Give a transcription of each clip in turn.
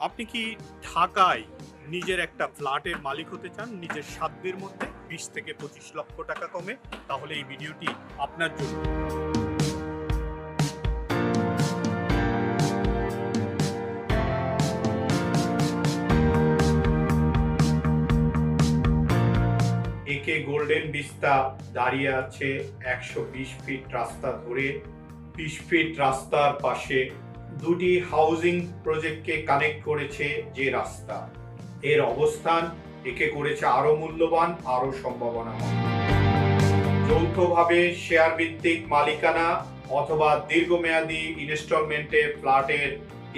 আপনি কি ঢাকায় নিজের একটা ফ্ল্যাটের মালিক হতে চান নিজের সাধ্যের মধ্যে ২০ থেকে ২৫ লক্ষ টাকা কমে? তাহলে এই ভিডিওটি আপনার জন্য। একে গোল্ডেন ভিস্তা দাঁড়িয়ে আছে ১২০ ফিট রাস্তা ধরে। ২০ ফিট রাস্তার পাশে দুটি হাউজিং প্রজেক্টকে কানেক্ট করেছে যে রাস্তা, এর অবস্থান একে করেছে আরো মূল্যবান, আরো সম্ভাবনাময়। যৌথভাবে শেয়ার ভিত্তিক মালিকানা অথবা দীর্ঘমেয়াদী ইনস্টলমেন্টে ফ্ল্যাটের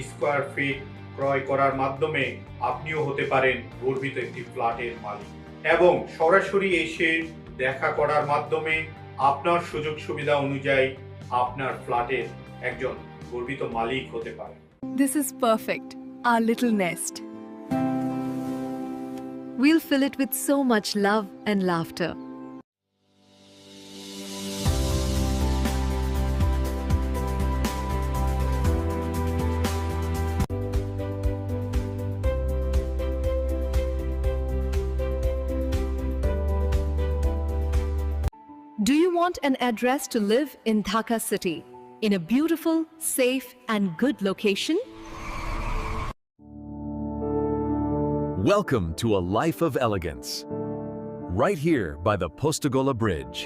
স্কোয়ার ফিট ক্রয় করার মাধ্যমে আপনিও হতে পারেন গর্বিত একটি ফ্ল্যাটের মালিক, এবং সরাসরি এসে দেখা করার মাধ্যমে আপনার সুযোগ সুবিধা অনুযায়ী আপনার ফ্ল্যাটের একজন গর্বিত মালিক হতে পারেন। This is perfect, our little nest. We'll fill it with so much love and laughter. Do you want an address to live in Dhaka city, in a beautiful, safe and good location? Welcome to a life of elegance. Right here by the Postagola Bridge.